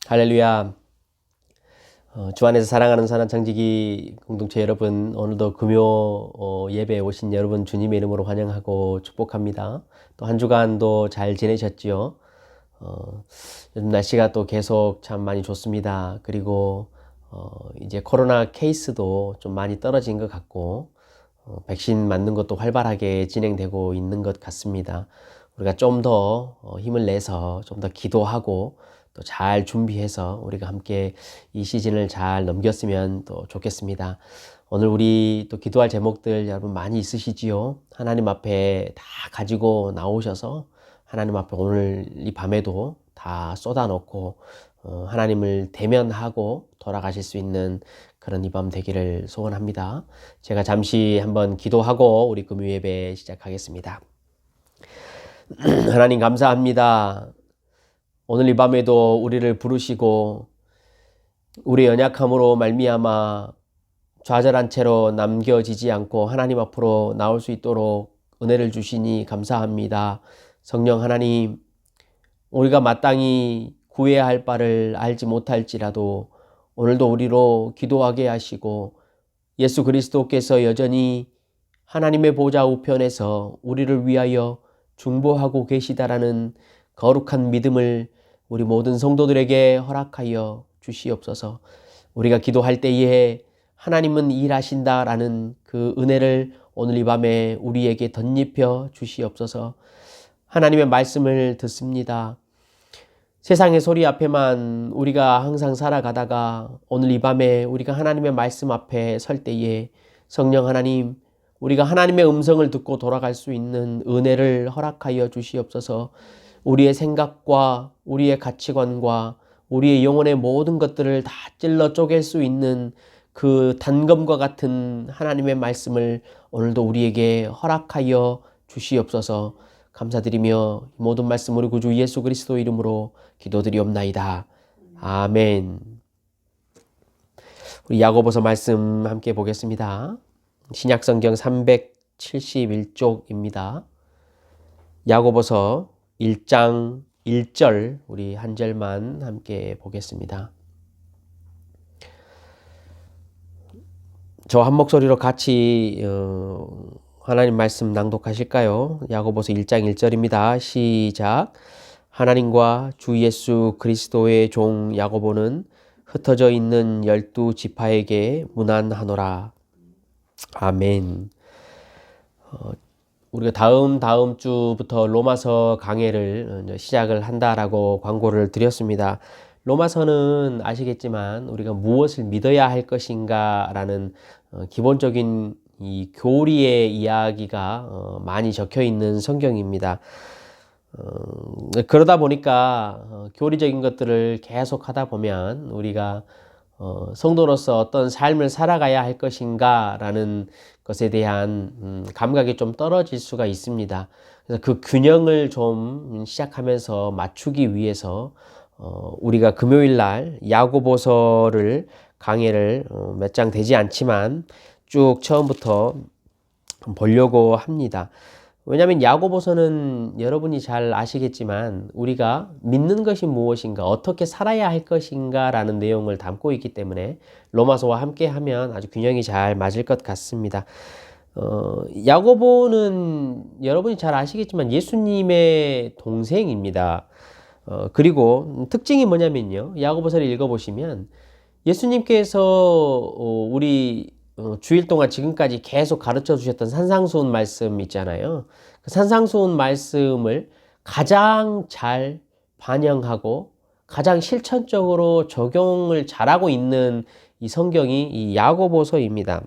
할렐루야. 주 안에서 사랑하는 산하창지기 공동체 여러분, 오늘도 금요 예배에 오신 여러분 주님의 이름으로 환영하고 축복합니다. 또 한 주간도 잘 지내셨지요? 요즘 날씨가 또 계속 참 많이 좋습니다. 그리고 이제 코로나 케이스도 좀 많이 떨어진 것 같고 백신 맞는 것도 활발하게 진행되고 있는 것 같습니다. 우리가 좀 더 힘을 내서 좀 더 기도하고 또 잘 준비해서 우리가 함께 이 시즌을 잘 넘겼으면 또 좋겠습니다. 오늘 우리 또 기도할 제목들 여러분 많이 있으시지요? 하나님 앞에 다 가지고 나오셔서 하나님 앞에 오늘 이 밤에도 다 쏟아놓고 하나님을 대면하고 돌아가실 수 있는 그런 이 밤 되기를 소원합니다. 제가 잠시 한번 기도하고 우리 금요 예배 시작하겠습니다. 하나님 감사합니다. 오늘 이 밤에도 우리를 부르시고 우리 연약함으로 말미암아 좌절한 채로 남겨지지 않고 하나님 앞으로 나올 수 있도록 은혜를 주시니 감사합니다. 성령 하나님, 우리가 마땅히 구해야 할 바를 알지 못할지라도 오늘도 우리로 기도하게 하시고 예수 그리스도께서 여전히 하나님의 보좌 우편에서 우리를 위하여 중보하고 계시다라는 거룩한 믿음을 우리 모든 성도들에게 허락하여 주시옵소서. 우리가 기도할 때에 하나님은 일하신다라는 그 은혜를 오늘 이 밤에 우리에게 덧입혀 주시옵소서. 하나님의 말씀을 듣습니다. 세상의 소리 앞에만 우리가 항상 살아가다가 오늘 이 밤에 우리가 하나님의 말씀 앞에 설 때에 성령 하나님, 우리가 하나님의 음성을 듣고 돌아갈 수 있는 은혜를 허락하여 주시옵소서. 우리의 생각과 우리의 가치관과 우리의 영혼의 모든 것들을 다 찔러 쪼갤 수 있는 그 단검과 같은 하나님의 말씀을 오늘도 우리에게 허락하여 주시옵소서. 감사드리며 모든 말씀 우리 구주 예수 그리스도 이름으로 기도드리옵나이다. 아멘. 우리 야고보서 말씀 함께 보겠습니다. 신약성경 371쪽입니다. 야고보서 1장 1절 우리 한 절만 함께 보겠습니다. 저 한 목소리로 같이 하나님 말씀 낭독하실까요? 야고보서 1장 1절입니다. 시작. 하나님과 주 예수 그리스도의 종 야고보는 흩어져 있는 12지파에게 문안하노라. 아멘. 우리가 다음 주부터 로마서 강해를 시작을 한다라고 광고를 드렸습니다. 로마서는 아시겠지만 우리가 무엇을 믿어야 할 것인가라는 기본적인 이 교리의 이야기가 많이 적혀 있는 성경입니다. 그러다 보니까 교리적인 것들을 계속 하다 보면 우리가 성도로서 어떤 삶을 살아가야 할 것인가라는 것에 대한 감각이 좀 떨어질 수가 있습니다. 그래서 그 균형을 좀 시작하면서 맞추기 위해서 우리가 금요일 날 야고보서를 강해를 몇 장 되지 않지만 쭉 처음부터 보려고 합니다. 왜냐하면 야고보서는 여러분이 잘 아시겠지만 우리가 믿는 것이 무엇인가, 어떻게 살아야 할 것인가 라는 내용을 담고 있기 때문에 로마서와 함께 하면 아주 균형이 잘 맞을 것 같습니다. 야고보는 여러분이 잘 아시겠지만 예수님의 동생입니다. 그리고 특징이 뭐냐면요, 야고보서를 읽어보시면 예수님께서 우리 주일 동안 지금까지 계속 가르쳐 주셨던 산상수훈 말씀 있잖아요. 그 산상수훈 말씀을 가장 잘 반영하고 가장 실천적으로 적용을 잘하고 있는 이 성경이 이 야고보서입니다.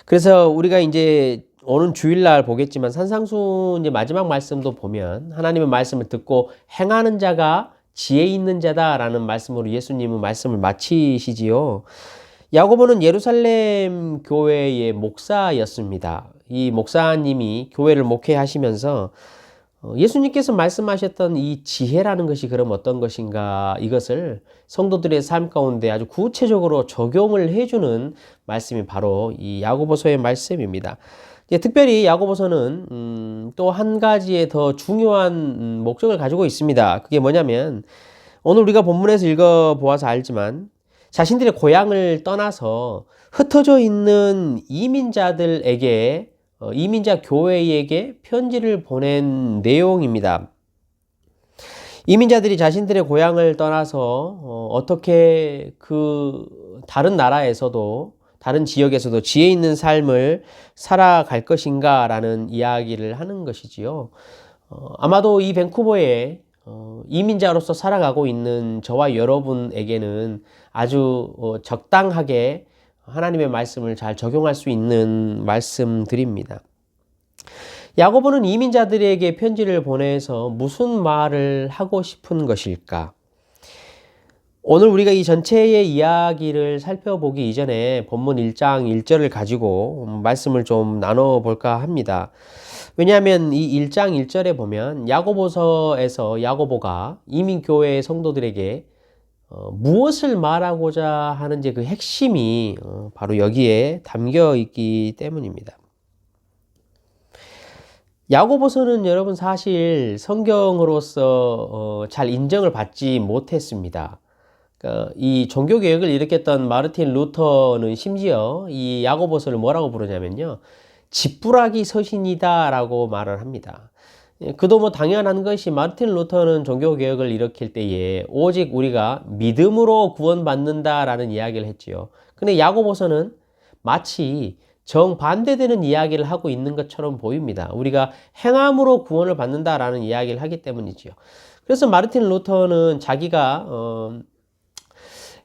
그래서 우리가 이제 오는 주일날 보겠지만 산상수훈 이제 마지막 말씀도 보면 하나님의 말씀을 듣고 행하는 자가 지혜 있는 자다라는 말씀으로 예수님은 말씀을 마치시지요. 야고보는 예루살렘 교회의 목사였습니다. 이 목사님이 교회를 목회하시면서 예수님께서 말씀하셨던 이 지혜라는 것이 그럼 어떤 것인가, 이것을 성도들의 삶 가운데 아주 구체적으로 적용을 해주는 말씀이 바로 이 야고보서의 말씀입니다. 특별히 야고보서는 또 한 가지의 더 중요한 목적을 가지고 있습니다. 그게 뭐냐면 오늘 우리가 본문에서 읽어보아서 알지만 자신들의 고향을 떠나서 흩어져 있는 이민자들에게 이민자 교회에게 편지를 보낸 내용입니다. 이민자들이 자신들의 고향을 떠나서 어떻게 그 다른 나라에서도 다른 지역에서도 지혜 있는 삶을 살아갈 것인가 라는 이야기를 하는 것이지요. 아마도 이 밴쿠버에 이민자로서 살아가고 있는 저와 여러분에게는 아주 적당하게 하나님의 말씀을 잘 적용할 수 있는 말씀들입니다. 야고보는 이민자들에게 편지를 보내서 무슨 말을 하고 싶은 것일까? 오늘 우리가 이 전체의 이야기를 살펴보기 이전에 본문 1장 1절을 가지고 말씀을 좀 나눠볼까 합니다. 왜냐하면 이 1장 1절에 보면 야고보서에서 야고보가 이민교회의 성도들에게 무엇을 말하고자 하는지 그 핵심이 바로 여기에 담겨 있기 때문입니다. 야고보서는 여러분 사실 성경으로서 잘 인정을 받지 못했습니다. 그러니까 이 종교개혁을 일으켰던 마르틴 루터는 심지어 이 야고보서를 뭐라고 부르냐면요, 지푸라기 서신이다 라고 말을 합니다. 그도 뭐 당연한 것이 마르틴 루터는 종교개혁을 일으킬 때에 오직 우리가 믿음으로 구원받는다 라는 이야기를 했지요. 근데 야고보서는 마치 정반대되는 이야기를 하고 있는 것처럼 보입니다. 우리가 행함으로 구원을 받는다라는 이야기를 하기 때문이지요. 그래서 마르틴 루터는 자기가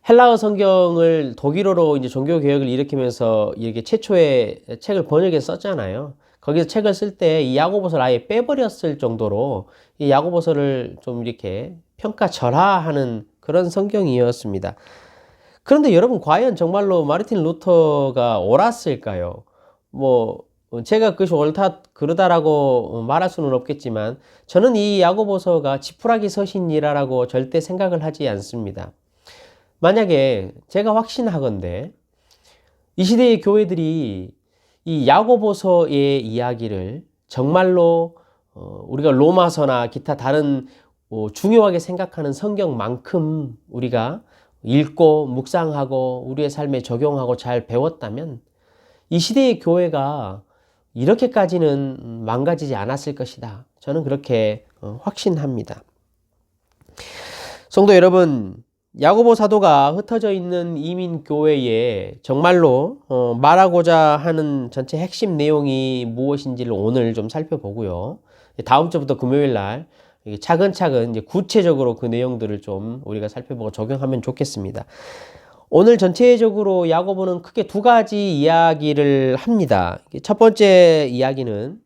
헬라어 성경을 독일어로 이제 종교 개혁을 일으키면서 이렇게 최초의 책을 번역해서 썼잖아요. 거기서 책을 쓸 때 이 야고보서를 아예 빼버렸을 정도로 이 야고보서를 좀 이렇게 평가절하하는 그런 성경이었습니다. 그런데 여러분, 과연 정말로 마르틴 루터가 옳았을까요? 뭐 제가 그것이 옳다 그르다라고 말할 수는 없겠지만 저는 이 야고보서가 지푸라기 서신이라고 절대 생각을 하지 않습니다. 만약에 제가 확신하건대 이 시대의 교회들이 이 야고보서의 이야기를 정말로 우리가 로마서나 기타 다른 중요하게 생각하는 성경만큼 우리가 읽고 묵상하고 우리의 삶에 적용하고 잘 배웠다면 이 시대의 교회가 이렇게까지는 망가지지 않았을 것이다. 저는 그렇게 확신합니다. 성도 여러분, 야고보 사도가 흩어져 있는 이민교회에 정말로 말하고자 하는 전체 핵심 내용이 무엇인지를 오늘 좀 살펴보고요. 다음 주부터 금요일 날 차근차근 이제 구체적으로 그 내용들을 좀 우리가 살펴보고 적용하면 좋겠습니다. 오늘 전체적으로 야고보는 크게 두 가지 이야기를 합니다. 첫 번째 이야기는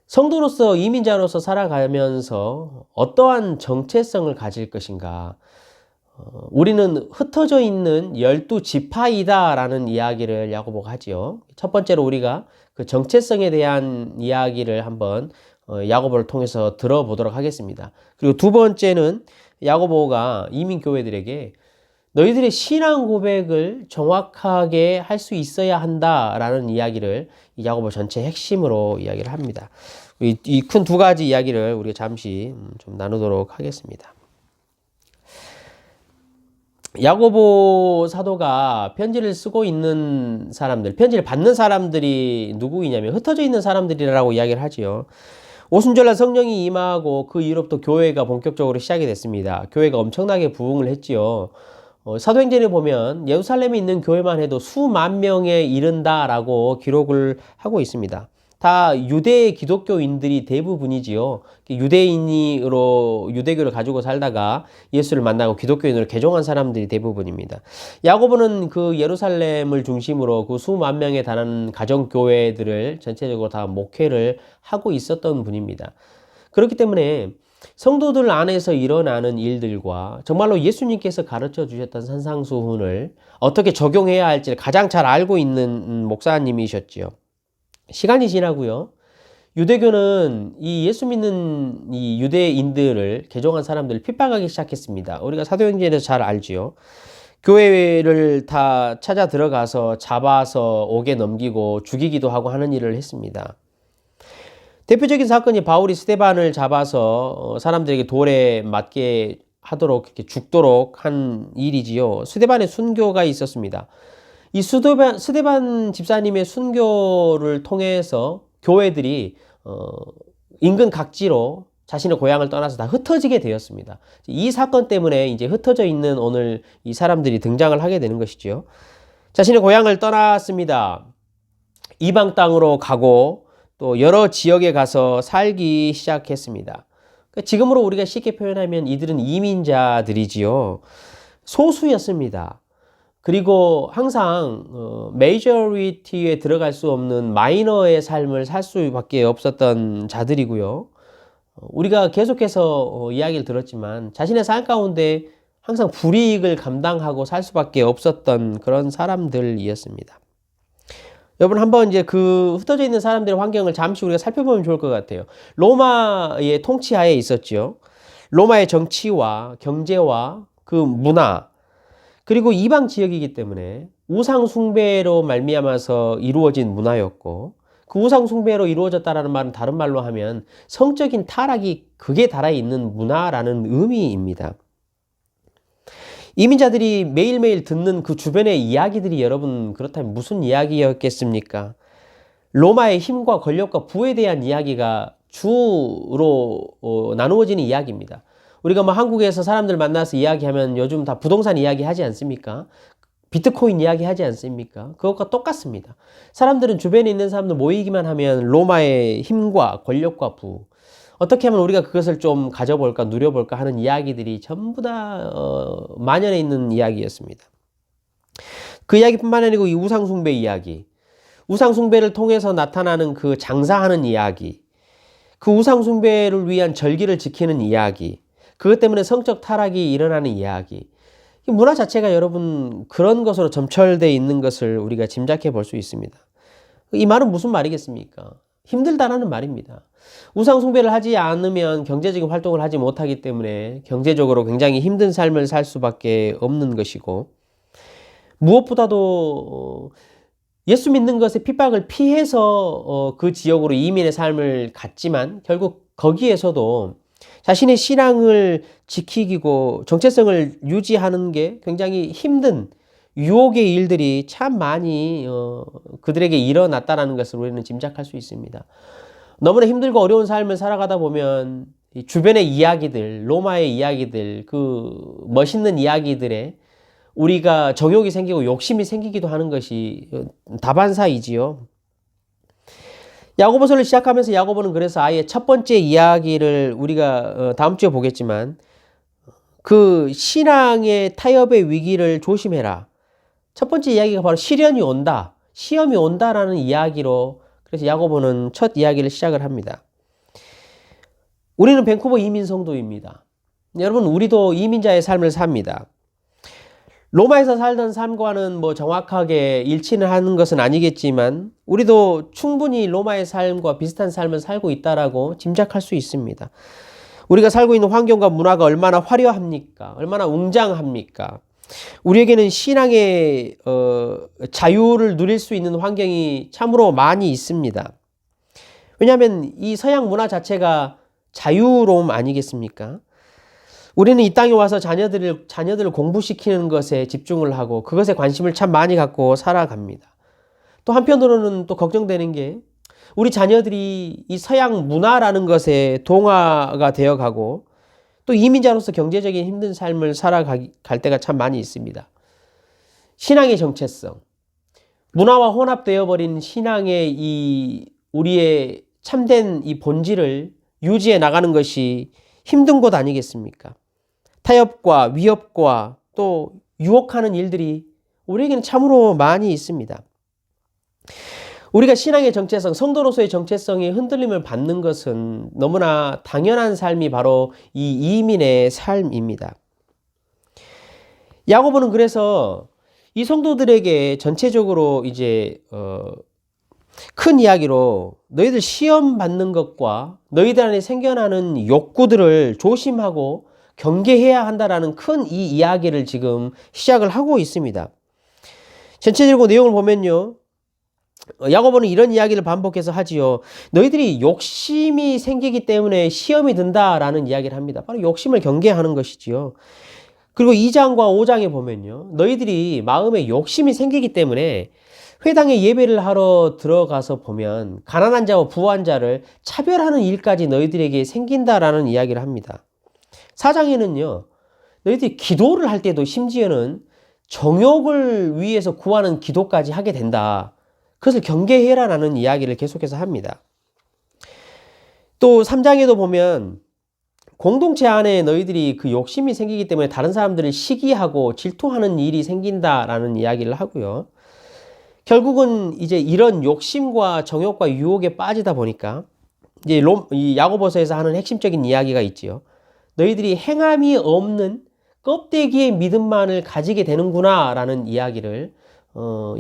성도로서 이민자로서 살아가면서 어떠한 정체성을 가질 것인가. 우리는 흩어져 있는 12지파이다 라는 이야기를 야고보가 하지요. 첫 번째로 우리가 그 정체성에 대한 이야기를 한번 야고보를 통해서 들어보도록 하겠습니다. 그리고 두 번째는 야고보가 이민교회들에게 너희들의 신앙 고백을 정확하게 할 수 있어야 한다라는 이야기를 야고보 전체 핵심으로 이야기를 합니다. 이 큰 두 가지 이야기를 우리가 잠시 좀 나누도록 하겠습니다. 야고보 사도가 편지를 쓰고 있는 사람들, 편지를 받는 사람들이 누구이냐면 흩어져 있는 사람들이라고 이야기를 하지요. 오순절날 성령이 임하고 그 이후로부터 교회가 본격적으로 시작이 됐습니다. 교회가 엄청나게 부흥을 했지요. 사도행전에 보면 예루살렘에 있는 교회만 해도 수만 명에 이른다라고 기록을 하고 있습니다. 다 유대 기독교인들이 대부분이지요. 유대인으로 유대교를 가지고 살다가 예수를 만나고 기독교인으로 개종한 사람들이 대부분입니다. 야고보는 그 예루살렘을 중심으로 그 수만 명에 달하는 가정교회들을 전체적으로 다 목회를 하고 있었던 분입니다. 그렇기 때문에 성도들 안에서 일어나는 일들과 정말로 예수님께서 가르쳐 주셨던 산상수훈을 어떻게 적용해야 할지를 가장 잘 알고 있는 목사님이셨지요. 시간이 지나고요. 유대교는 이 예수 믿는 이 유대인들을 개종한 사람들을 핍박하기 시작했습니다. 우리가 사도행전에서 잘 알지요. 교회를 다 찾아 들어가서 잡아서 옥에 넘기고 죽이기도 하고 하는 일을 했습니다. 대표적인 사건이 바울이 스데반을 잡아서 사람들에게 돌에 맞게 하도록 이렇게 죽도록 한 일이지요. 스데반의 순교가 있었습니다. 이 스데반 집사님의 순교를 통해서 교회들이 인근 각지로 자신의 고향을 떠나서 다 흩어지게 되었습니다. 이 사건 때문에 이제 흩어져 있는 오늘 이 사람들이 등장을 하게 되는 것이죠. 자신의 고향을 떠났습니다. 이방 땅으로 가고 또 여러 지역에 가서 살기 시작했습니다. 지금으로 우리가 쉽게 표현하면 이들은 이민자들이지요. 소수였습니다. 그리고 항상 메이저리티에 들어갈 수 없는 마이너의 삶을 살 수밖에 없었던 자들이고요. 우리가 계속해서 이야기를 들었지만 자신의 삶 가운데 항상 불이익을 감당하고 살 수밖에 없었던 그런 사람들이었습니다. 여러분 한번 이제 그 흩어져 있는 사람들의 환경을 잠시 우리가 살펴보면 좋을 것 같아요. 로마의 통치하에 있었죠. 로마의 정치와 경제와 그 문화 그리고 이방 지역이기 때문에 우상 숭배로 말미암아서 이루어진 문화였고 그 우상 숭배로 이루어졌다라는 말은 다른 말로 하면 성적인 타락이 극에 달해 있는 문화라는 의미입니다. 이민자들이 매일매일 듣는 그 주변의 이야기들이 여러분 그렇다면 무슨 이야기였겠습니까? 로마의 힘과 권력과 부에 대한 이야기가 주로 나누어지는 이야기입니다. 우리가 뭐 한국에서 사람들 만나서 이야기하면 요즘 다 부동산 이야기 하지 않습니까? 비트코인 이야기 하지 않습니까? 그것과 똑같습니다. 사람들은 주변에 있는 사람들 모이기만 하면 로마의 힘과 권력과 부 어떻게 하면 우리가 그것을 좀 가져볼까 누려볼까 하는 이야기들이 전부 다 만연해 있는 이야기였습니다. 그 이야기뿐만 아니고 이 우상숭배 이야기 우상숭배를 통해서 나타나는 그 장사하는 이야기 그 우상숭배를 위한 절기를 지키는 이야기 그것 때문에 성적 타락이 일어나는 이야기 이 문화 자체가 여러분 그런 것으로 점철되어 있는 것을 우리가 짐작해 볼 수 있습니다. 이 말은 무슨 말이겠습니까? 힘들다라는 말입니다. 우상 숭배를 하지 않으면 경제적인 활동을 하지 못하기 때문에 경제적으로 굉장히 힘든 삶을 살 수밖에 없는 것이고 무엇보다도 예수 믿는 것의 핍박을 피해서 그 지역으로 이민의 삶을 갔지만 결국 거기에서도 자신의 신앙을 지키고 정체성을 유지하는 게 굉장히 힘든 유혹의 일들이 참 많이 그들에게 일어났다는 것을 우리는 짐작할 수 있습니다. 너무나 힘들고 어려운 삶을 살아가다 보면 주변의 이야기들, 로마의 이야기들, 그 멋있는 이야기들에 우리가 정욕이 생기고 욕심이 생기기도 하는 것이 다반사이지요. 야고보서를 시작하면서 야고보는 그래서 아예 첫 번째 이야기를 우리가 다음 주에 보겠지만 그 신앙의 타협의 위기를 조심해라. 첫 번째 이야기가 바로 시련이 온다. 시험이 온다라는 이야기로 그래서 야고보는 첫 이야기를 시작을 합니다. 우리는 밴쿠버 이민 성도입니다. 여러분 우리도 이민자의 삶을 삽니다. 로마에서 살던 삶과는 뭐 정확하게 일치는 하는 것은 아니겠지만 우리도 충분히 로마의 삶과 비슷한 삶을 살고 있다라고 짐작할 수 있습니다. 우리가 살고 있는 환경과 문화가 얼마나 화려합니까? 얼마나 웅장합니까? 우리에게는 신앙의 자유를 누릴 수 있는 환경이 참으로 많이 있습니다. 왜냐하면 이 서양 문화 자체가 자유로움 아니겠습니까? 우리는 이 땅에 와서 자녀들을 공부시키는 것에 집중을 하고 그것에 관심을 참 많이 갖고 살아갑니다. 또 한편으로는 또 걱정되는 게 우리 자녀들이 이 서양 문화라는 것에 동화가 되어가고 또 이민자로서 경제적인 힘든 삶을 살아갈 때가 참 많이 있습니다. 신앙의 정체성, 문화와 혼합되어 버린 신앙의 이 우리의 참된 이 본질을 유지해 나가는 것이 힘든 것 아니겠습니까? 타협과 위협과 또 유혹하는 일들이 우리에게는 참으로 많이 있습니다. 우리가 신앙의 정체성, 성도로서의 정체성이 흔들림을 받는 것은 너무나 당연한 삶이 바로 이 이민의 삶입니다. 야고보는 그래서 이 성도들에게 전체적으로 이제 큰 이야기로 너희들 시험 받는 것과 너희들 안에 생겨나는 욕구들을 조심하고 경계해야 한다라는 큰 이 이야기를 지금 시작을 하고 있습니다. 전체적으로 내용을 보면요. 야고보는 이런 이야기를 반복해서 하지요. 너희들이 욕심이 생기기 때문에 시험이 든다라는 이야기를 합니다. 바로 욕심을 경계하는 것이지요. 그리고 2장과 5장에 보면요. 너희들이 마음에 욕심이 생기기 때문에 회당에 예배를 하러 들어가서 보면 가난한 자와 부한 자를 차별하는 일까지 너희들에게 생긴다라는 이야기를 합니다. 4장에는요. 너희들이 기도를 할 때도 심지어는 정욕을 위해서 구하는 기도까지 하게 된다. 그것을 경계해라라는 이야기를 계속해서 합니다. 또 3장에도 보면 공동체 안에 너희들이 그 욕심이 생기기 때문에 다른 사람들을 시기하고 질투하는 일이 생긴다라는 이야기를 하고요. 결국은 이제 이런 욕심과 정욕과 유혹에 빠지다 보니까 이제 이 야고보서에서 하는 핵심적인 이야기가 있지요. 너희들이 행함이 없는 껍데기의 믿음만을 가지게 되는구나라는 이야기를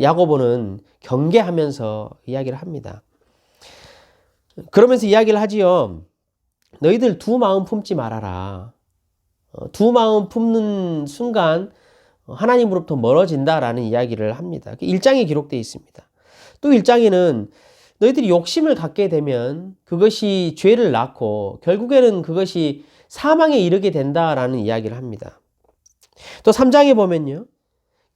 야고보는 경계하면서 이야기를 합니다. 그러면서 이야기를 하지요. 너희들 두 마음 품지 말아라. 두 마음 품는 순간 하나님으로부터 멀어진다라는 이야기를 합니다. 1장에 기록되어 있습니다. 또 1장에는 너희들이 욕심을 갖게 되면 그것이 죄를 낳고 결국에는 그것이 사망에 이르게 된다라는 이야기를 합니다. 또 3장에 보면요.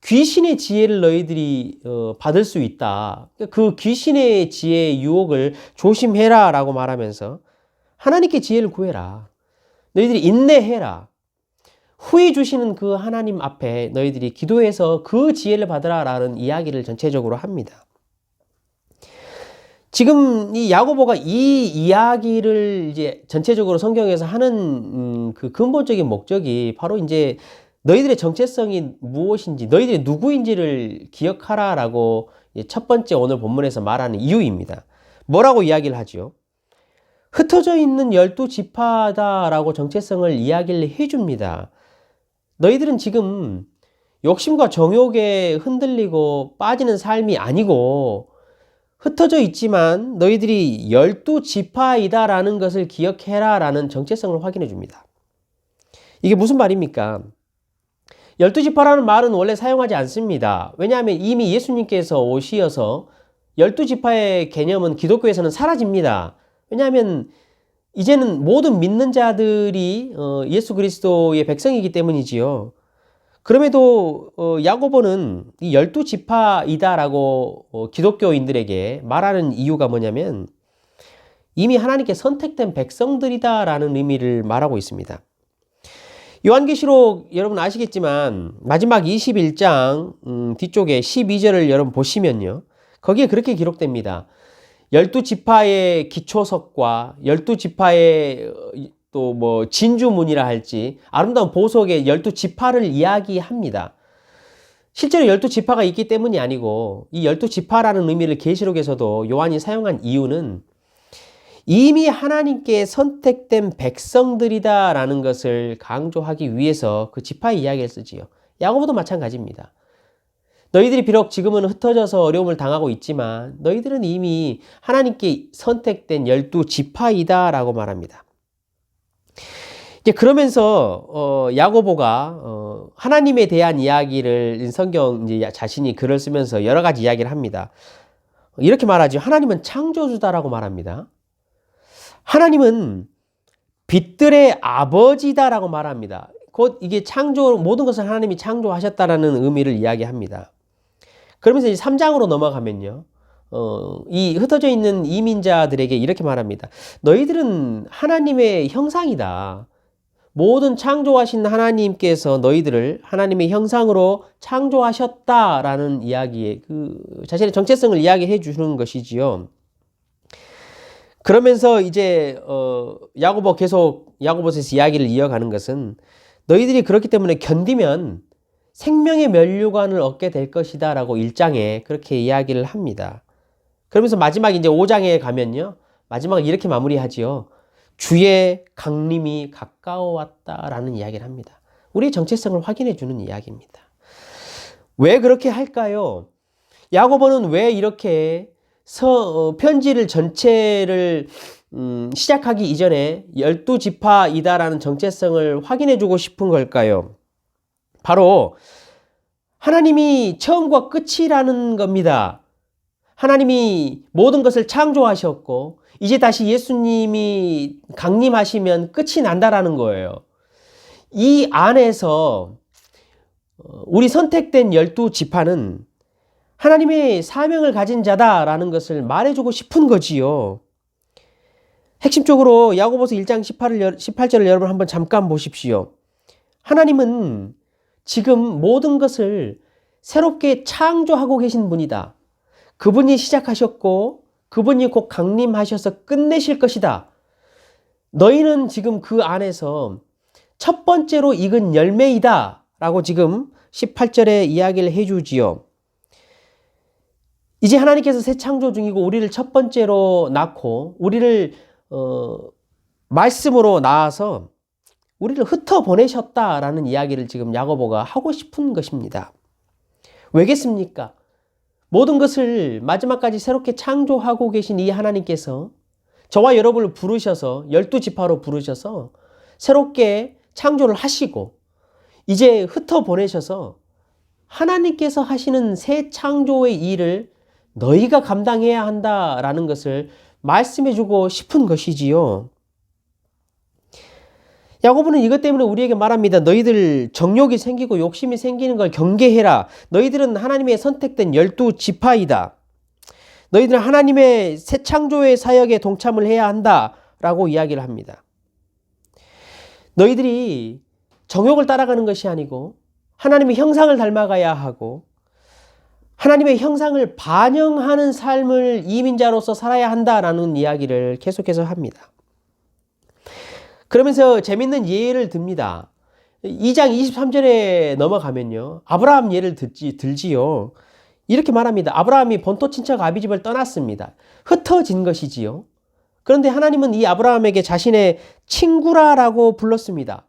귀신의 지혜를 너희들이 받을 수 있다. 그 귀신의 지혜의 유혹을 조심해라 라고 말하면서 하나님께 지혜를 구해라. 너희들이 인내해라. 후히 주시는 그 하나님 앞에 너희들이 기도해서 그 지혜를 받으라 라는 이야기를 전체적으로 합니다. 지금 이 야고보가 이 이야기를 이제 전체적으로 성경에서 하는 그 근본적인 목적이 바로 이제 너희들의 정체성이 무엇인지, 너희들이 누구인지를 기억하라라고 첫 번째 오늘 본문에서 말하는 이유입니다. 뭐라고 이야기를 하죠? 흩어져 있는 12지파다라고 정체성을 이야기를 해줍니다. 너희들은 지금 욕심과 정욕에 흔들리고 빠지는 삶이 아니고 흩어져 있지만 너희들이 12지파이다라는 것을 기억해라라는 정체성을 확인해 줍니다. 이게 무슨 말입니까? 12지파라는 말은 원래 사용하지 않습니다. 왜냐하면 이미 예수님께서 오시어서 12지파의 개념은 기독교에서는 사라집니다. 왜냐하면 이제는 모든 믿는 자들이 예수 그리스도의 백성이기 때문이지요. 그럼에도 야고보는 이 12지파이다라고 기독교인들에게 말하는 이유가 뭐냐면 이미 하나님께 선택된 백성들이다라는 의미를 말하고 있습니다. 요한계시록 여러분 아시겠지만 마지막 21장 뒤쪽에 12절을 여러분 보시면요. 거기에 그렇게 기록됩니다. 12지파의 기초석과 12지파의 또 뭐 진주문이라 할지 아름다운 보석의 12지파를 이야기합니다. 실제로 12지파가 있기 때문이 아니고 이 12지파라는 의미를 계시록에서도 요한이 사용한 이유는 이미 하나님께 선택된 백성들이다라는 것을 강조하기 위해서 그 지파의 이야기를 쓰지요. 야고보도 마찬가지입니다. 너희들이 비록 지금은 흩어져서 어려움을 당하고 있지만 너희들은 이미 하나님께 선택된 12지파이다라고 말합니다. 이제 그러면서 야고보가 하나님에 대한 이야기를 성경 이제 자신이 글을 쓰면서 여러 가지 이야기를 합니다. 이렇게 말하죠. 하나님은 창조주다라고 말합니다. 하나님은 빛들의 아버지다라고 말합니다. 곧 이게 모든 것을 하나님이 창조하셨다라는 의미를 이야기합니다. 그러면서 이제 3장으로 넘어가면요. 이 흩어져 있는 이민자들에게 이렇게 말합니다. 너희들은 하나님의 형상이다. 모든 창조하신 하나님께서 너희들을 하나님의 형상으로 창조하셨다라는 이야기에 자신의 정체성을 이야기해 주는 것이지요. 그러면서 이제 야고보서에서 이야기를 이어가는 것은 너희들이 그렇기 때문에 견디면 생명의 면류관을 얻게 될 것이다 라고 1장에 그렇게 이야기를 합니다. 그러면서 마지막 이제 5장에 가면요. 마지막에 이렇게 마무리하지요. 주의 강림이 가까워왔다라는 이야기를 합니다. 우리의 정체성을 확인해 주는 이야기입니다. 왜 그렇게 할까요? 야고보는 왜 이렇게 편지를 전체를 시작하기 이전에 12지파이다라는 정체성을 확인해 주고 싶은 걸까요? 바로 하나님이 처음과 끝이라는 겁니다. 하나님이 모든 것을 창조하셨고 이제 다시 예수님이 강림하시면 끝이 난다라는 거예요. 이 안에서 우리 선택된 12지파는 하나님의 사명을 가진 자다라는 것을 말해주고 싶은 거지요. 핵심적으로 야고보서 1장 18절을 여러분 한번 잠깐 보십시오. 하나님은 지금 모든 것을 새롭게 창조하고 계신 분이다. 그분이 시작하셨고 그분이 곧 강림하셔서 끝내실 것이다. 너희는 지금 그 안에서 첫 번째로 익은 열매이다 라고 지금 18절에 이야기를 해주지요. 이제 하나님께서 새 창조 중이고 우리를 첫 번째로 낳고 우리를 말씀으로 낳아서 우리를 흩어보내셨다라는 이야기를 지금 야고보가 하고 싶은 것입니다. 왜겠습니까? 모든 것을 마지막까지 새롭게 창조하고 계신 이 하나님께서 저와 여러분을 부르셔서 12지파로 부르셔서 새롭게 창조를 하시고 이제 흩어보내셔서 하나님께서 하시는 새 창조의 일을 너희가 감당해야 한다라는 것을 말씀해주고 싶은 것이지요. 야고보는 이것 때문에 우리에게 말합니다. 너희들 정욕이 생기고 욕심이 생기는 걸 경계해라. 너희들은 하나님의 선택된 12지파이다. 너희들은 하나님의 새 창조의 사역에 동참을 해야 한다라고 이야기를 합니다. 너희들이 정욕을 따라가는 것이 아니고 하나님의 형상을 닮아가야 하고 하나님의 형상을 반영하는 삶을 이민자로서 살아야 한다라는 이야기를 계속해서 합니다. 그러면서 재밌는 예를 듭니다. 2장 23절에 넘어가면요. 아브라함 예를 들지요. 이렇게 말합니다. 아브라함이 본토 친척 아비집을 떠났습니다. 흩어진 것이지요. 그런데 하나님은 이 아브라함에게 자신의 친구라고 불렀습니다.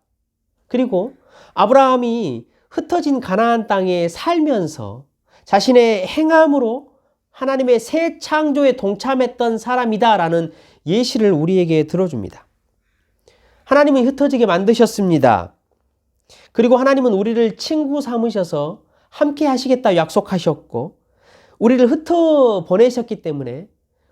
그리고 아브라함이 흩어진 가나안 땅에 살면서 자신의 행함으로 하나님의 새 창조에 동참했던 사람이다라는 예시를 우리에게 들어줍니다. 하나님은 흩어지게 만드셨습니다. 그리고 하나님은 우리를 친구 삼으셔서 함께 하시겠다 약속하셨고 우리를 흩어 보내셨기 때문에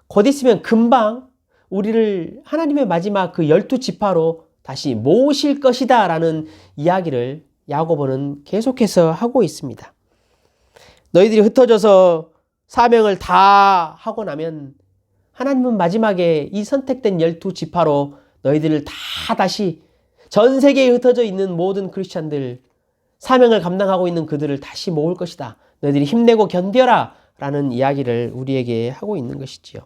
곧 있으면 금방 우리를 하나님의 마지막 그 12지파로 다시 모으실 것이다 라는 이야기를 야고보는 계속해서 하고 있습니다. 너희들이 흩어져서 사명을 다 하고 나면 하나님은 마지막에 이 선택된 12지파로 너희들을 다 다시 전 세계에 흩어져 있는 모든 크리스찬들 사명을 감당하고 있는 그들을 다시 모을 것이다. 너희들이 힘내고 견뎌라 라는 이야기를 우리에게 하고 있는 것이지요.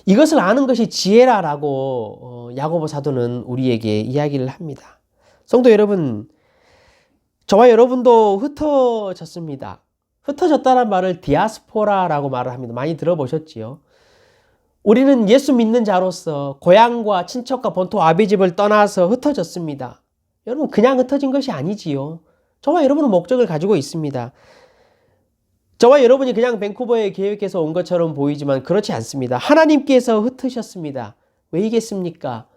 이것을 아는 것이 지혜라라고 야고보 사도는 우리에게 이야기를 합니다. 성도 여러분, 저와 여러분도 흩어졌습니다. 흩어졌다는 말을 디아스포라라고 말을 합니다. 많이 들어보셨지요? 우리는 예수 믿는 자로서 고향과 친척과 본토 아비집을 떠나서 흩어졌습니다. 여러분 그냥 흩어진 것이 아니지요. 저와 여러분은 목적을 가지고 있습니다. 저와 여러분이 그냥 밴쿠버에 계획해서 온 것처럼 보이지만 그렇지 않습니다. 하나님께서 흩으셨습니다. 왜이겠습니까?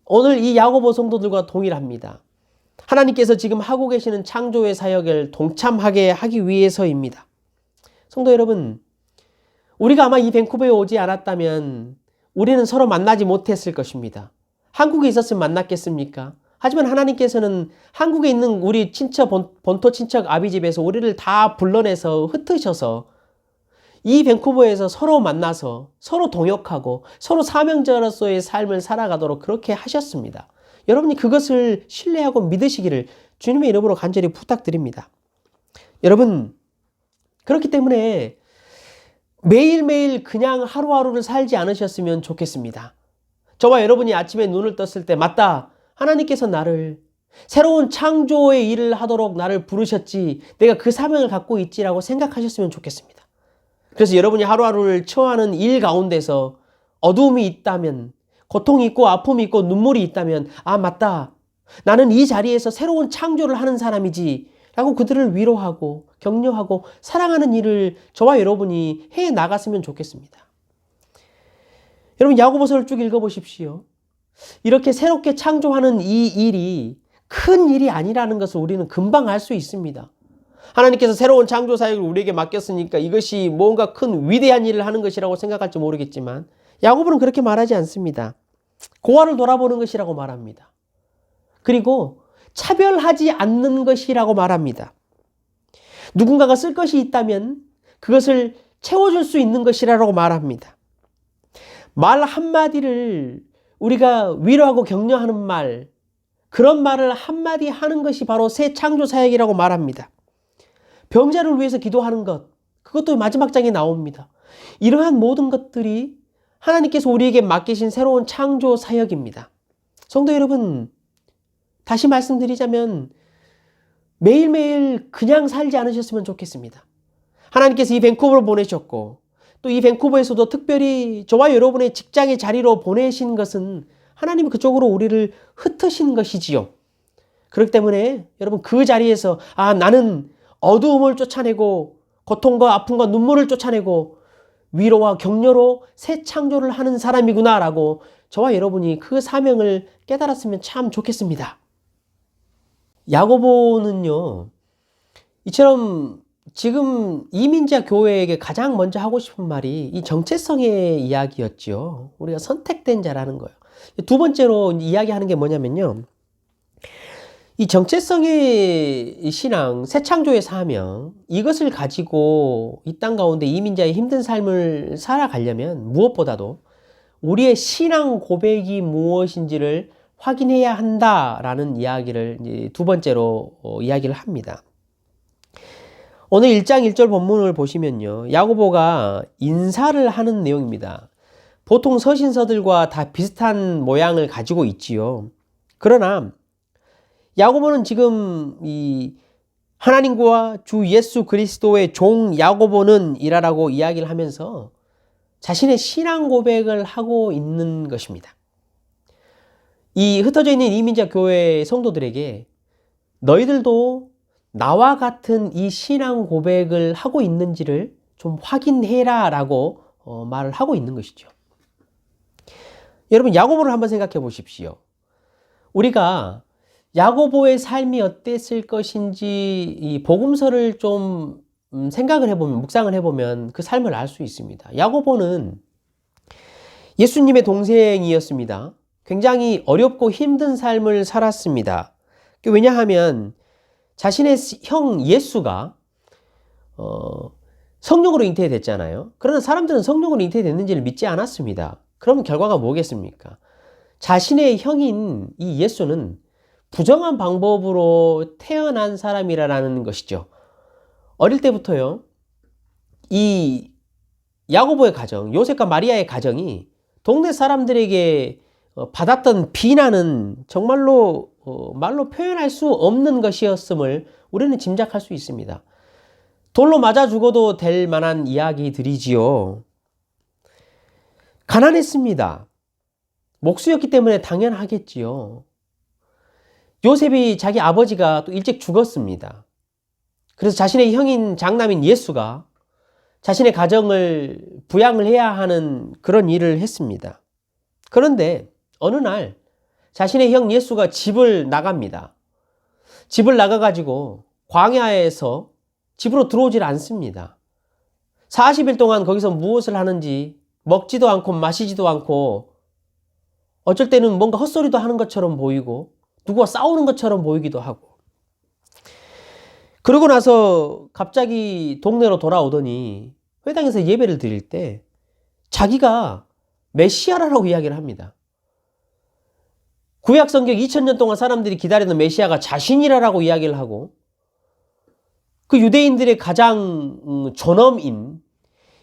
오늘 이 야고보 성도들과 동일합니다. 하나님께서 지금 하고 계시는 창조의 사역을 동참하게 하기 위해서입니다. 성도 여러분, 우리가 아마 이 밴쿠버에 오지 않았다면 우리는 서로 만나지 못했을 것입니다. 한국에 있었으면 만났겠습니까? 하지만 하나님께서는 한국에 있는 우리 친척, 본토 친척 아비집에서 우리를 다 불러내서 흩으셔서 이 밴쿠버에서 서로 만나서 서로 동역하고 서로 사명자로서의 삶을 살아가도록 그렇게 하셨습니다. 여러분이 그것을 신뢰하고 믿으시기를 주님의 이름으로 간절히 부탁드립니다. 여러분, 그렇기 때문에 매일매일 그냥 하루하루를 살지 않으셨으면 좋겠습니다. 저와 여러분이 아침에 눈을 떴을 때 맞다. 하나님께서 나를 새로운 창조의 일을 하도록 나를 부르셨지. 내가 그 사명을 갖고 있지라고 생각하셨으면 좋겠습니다. 그래서 여러분이 하루하루를 처하는 일 가운데서 어두움이 있다면, 고통이 있고 아픔이 있고 눈물이 있다면 아 맞다. 나는 이 자리에서 새로운 창조를 하는 사람이지 라고 그들을 위로하고 격려하고 사랑하는 일을 저와 여러분이 해 나갔으면 좋겠습니다. 여러분 야고보서를 쭉 읽어보십시오. 이렇게 새롭게 창조하는 이 일이 큰 일이 아니라는 것을 우리는 금방 알 수 있습니다. 하나님께서 새로운 창조 사역을 우리에게 맡겼으니까 이것이 뭔가 큰 위대한 일을 하는 것이라고 생각할지 모르겠지만 야고보는 그렇게 말하지 않습니다. 고아를 돌아보는 것이라고 말합니다. 그리고 차별하지 않는 것이라고 말합니다. 누군가가 쓸 것이 있다면 그것을 채워줄 수 있는 것이라고 말합니다. 말 한마디를 우리가 위로하고 격려하는 말, 그런 말을 한마디 하는 것이 바로 새 창조 사역이라고 말합니다. 병자를 위해서 기도하는 것, 그것도 마지막 장에 나옵니다. 이러한 모든 것들이 하나님께서 우리에게 맡기신 새로운 창조 사역입니다. 성도 여러분, 다시 말씀드리자면 매일매일 그냥 살지 않으셨으면 좋겠습니다. 하나님께서 이 밴쿠버로 보내셨고 또 이 밴쿠버에서도 특별히 저와 여러분의 직장의 자리로 보내신 것은 하나님이 그쪽으로 우리를 흩으신 것이지요. 그렇기 때문에 여러분 그 자리에서 나는 어두움을 쫓아내고 고통과 아픔과 눈물을 쫓아내고 위로와 격려로 새 창조를 하는 사람이구나 라고 저와 여러분이 그 사명을 깨달았으면 참 좋겠습니다. 야고보는요, 이처럼 지금 이민자 교회에게 가장 먼저 하고 싶은 말이 이 정체성의 이야기였죠. 우리가 선택된 자라는 거예요. 두 번째로 이야기하는 게 뭐냐면요, 이 정체성의 신앙, 새 창조의 사명, 이것을 가지고 이 땅 가운데 이민자의 힘든 삶을 살아가려면 무엇보다도 우리의 신앙 고백이 무엇인지를 확인해야 한다라는 이야기를 이제 두 번째로 이야기를 합니다. 오늘 1장 1절 본문을 보시면요, 야고보가 인사를 하는 내용입니다. 보통 서신서들과 다 비슷한 모양을 가지고 있지요. 그러나 야고보는 지금 이 하나님과 주 예수 그리스도의 종 야고보는 이라라고 이야기를 하면서 자신의 신앙 고백을 하고 있는 것입니다. 이 흩어져 있는 이민자 교회 성도들에게 너희들도 나와 같은 이 신앙 고백을 하고 있는지를 좀 확인해라 라고 말을 하고 있는 것이죠. 여러분, 야고보를 한번 생각해 보십시오. 우리가 야고보의 삶이 어땠을 것인지 이 복음서를 좀 생각을 해보면, 묵상을 해보면 그 삶을 알 수 있습니다. 야고보는 예수님의 동생이었습니다. 굉장히 어렵고 힘든 삶을 살았습니다. 왜냐하면 자신의 형 예수가 성령으로 잉태됐잖아요. 그러나 사람들은 성령으로 잉태됐는지를 믿지 않았습니다. 그럼 결과가 뭐겠습니까? 자신의 형인 이 예수는 부정한 방법으로 태어난 사람이라는 것이죠. 어릴 때부터요, 이 야고보의 가정, 요셉과 마리아의 가정이 동네 사람들에게 받았던 비난은 정말로 말로 표현할 수 없는 것이었음을 우리는 짐작할 수 있습니다. 돌로 맞아 죽어도 될 만한 이야기들이지요. 가난했습니다. 목수였기 때문에 당연하겠지요. 요셉이 자기 아버지가 또 일찍 죽었습니다. 그래서 자신의 형인 장남인 예수가 자신의 가정을 부양을 해야 하는 그런 일을 했습니다. 그런데 어느 날 자신의 형 예수가 집을 나갑니다. 집을 나가가지고 광야에서 집으로 들어오질 않습니다. 40일 동안 거기서 무엇을 하는지 먹지도 않고 마시지도 않고 어쩔 때는 뭔가 헛소리도 하는 것처럼 보이고 누구와 싸우는 것처럼 보이기도 하고, 그러고 나서 갑자기 동네로 돌아오더니 회당에서 예배를 드릴 때 자기가 메시아라고 이야기를 합니다. 구약 성경 2000년 동안 사람들이 기다리는 메시아가 자신이라고 이야기를 하고, 그 유대인들의 가장 존엄인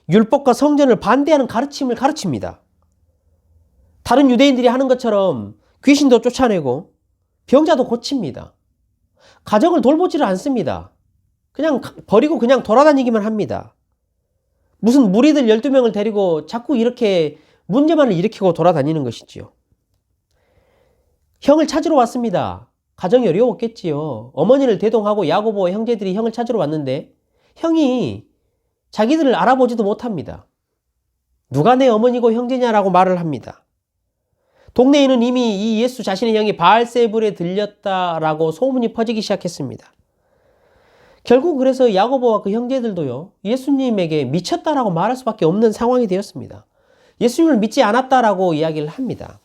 율법과 성전을 반대하는 가르침을 가르칩니다. 다른 유대인들이 하는 것처럼 귀신도 쫓아내고 병자도 고칩니다. 가정을 돌보지를 않습니다. 그냥 버리고 그냥 돌아다니기만 합니다. 무슨 무리들 12명을 데리고 자꾸 이렇게 문제만을 일으키고 돌아다니는 것이지요. 형을 찾으러 왔습니다. 가정이 어려웠겠지요. 어머니를 대동하고 야고보와 형제들이 형을 찾으러 왔는데 형이 자기들을 알아보지도 못합니다. 누가 내 어머니고 형제냐라고 말을 합니다. 동네에는 이미 이 예수 자신의 형이 바알세불에 들렸다라고 소문이 퍼지기 시작했습니다. 결국 그래서 야고보와 그 형제들도요, 예수님에게 미쳤다라고 말할 수밖에 없는 상황이 되었습니다. 예수님을 믿지 않았다라고 이야기를 합니다.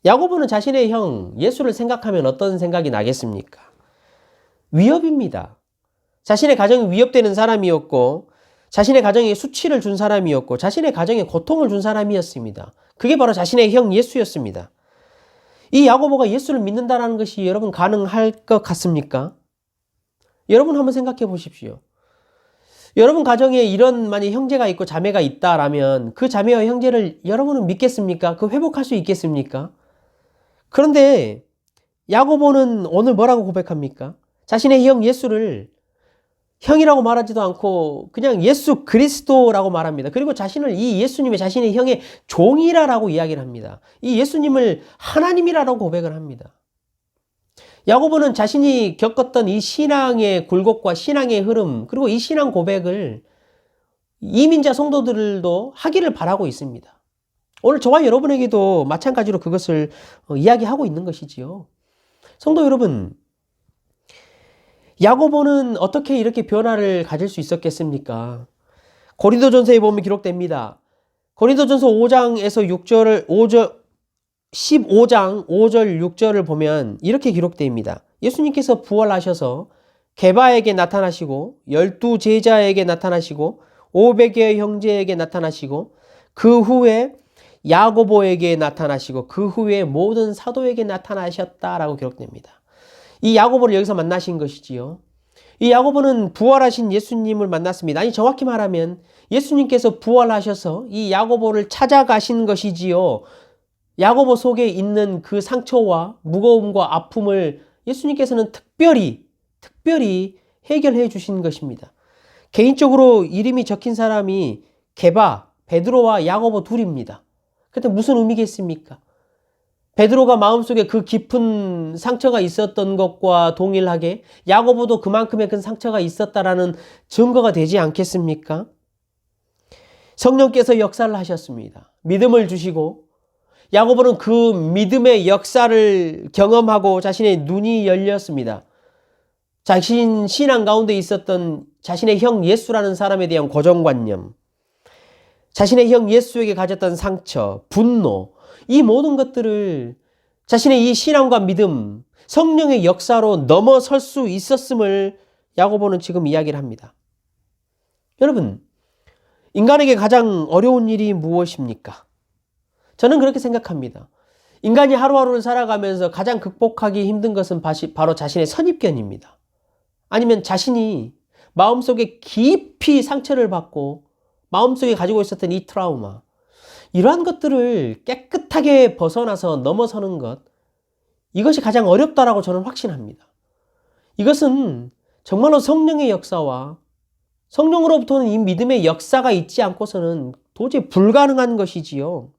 야고보는 자신의 형 예수를 생각하면 어떤 생각이 나겠습니까? 위협입니다. 자신의 가정이 위협되는 사람이었고, 자신의 가정에 수치를 준 사람이었고, 자신의 가정에 고통을 준 사람이었습니다. 그게 바로 자신의 형 예수였습니다. 이 야고보가 예수를 믿는다는 것이 여러분 가능할 것 같습니까? 여러분 한번 생각해 보십시오. 여러분 가정에 이런 만약 형제가 있고 자매가 있다라면 그 자매와 형제를 여러분은 믿겠습니까? 그 회복할 수 있겠습니까? 그런데 야고보는 오늘 뭐라고 고백합니까? 자신의 형 예수를 형이라고 말하지도 않고 그냥 예수 그리스도라고 말합니다. 그리고 자신을 이 예수님의 자신의 형의 종이라고 이야기를 합니다. 이 예수님을 하나님이라고 고백을 합니다. 야고보는 자신이 겪었던 이 신앙의 굴곡과 신앙의 흐름, 그리고 이 신앙 고백을 이민자 성도들도 하기를 바라고 있습니다. 오늘 저와 여러분에게도 마찬가지로 그것을 이야기하고 있는 것이지요. 성도 여러분, 야고보는 어떻게 이렇게 변화를 가질 수 있었겠습니까? 고린도전서에 보면 기록됩니다. 고린도전서 5장에서 15장 5절 6절을 보면 이렇게 기록됩니다. 예수님께서 부활하셔서 게바에게 나타나시고 12 제자에게 나타나시고 500여 형제에게 나타나시고 그 후에 야고보에게 나타나시고 그 후에 모든 사도에게 나타나셨다라고 기록됩니다. 이 야고보를 여기서 만나신 것이지요. 이 야고보는 부활하신 예수님을 만났습니다. 아니 정확히 말하면 예수님께서 부활하셔서 이 야고보를 찾아가신 것이지요. 야고보 속에 있는 그 상처와 무거움과 아픔을 예수님께서는 특별히 해결해 주신 것입니다. 개인적으로 이름이 적힌 사람이 게바, 베드로와 야고보 둘입니다. 그때 무슨 의미겠습니까? 베드로가 마음속에 그 깊은 상처가 있었던 것과 동일하게 야고보도 그만큼의 큰 상처가 있었다라는 증거가 되지 않겠습니까? 성령께서 역사를 하셨습니다. 믿음을 주시고 야고보는 그 믿음의 역사를 경험하고 자신의 눈이 열렸습니다. 자신 신앙 가운데 있었던 자신의 형 예수라는 사람에 대한 고정관념, 자신의 형 예수에게 가졌던 상처, 분노, 이 모든 것들을 자신의 이 신앙과 믿음, 성령의 역사로 넘어설 수 있었음을 야고보는 지금 이야기를 합니다. 여러분, 인간에게 가장 어려운 일이 무엇입니까? 저는 그렇게 생각합니다. 인간이 하루하루를 살아가면서 가장 극복하기 힘든 것은 바로 자신의 선입견입니다. 아니면 자신이 마음속에 깊이 상처를 받고 마음속에 가지고 있었던 이 트라우마, 이러한 것들을 깨끗하게 벗어나서 넘어서는 것, 이것이 가장 어렵다라고 저는 확신합니다. 이것은 정말로 성령의 역사와 성령으로부터는 이 믿음의 역사가 있지 않고서는 도저히 불가능한 것이지요.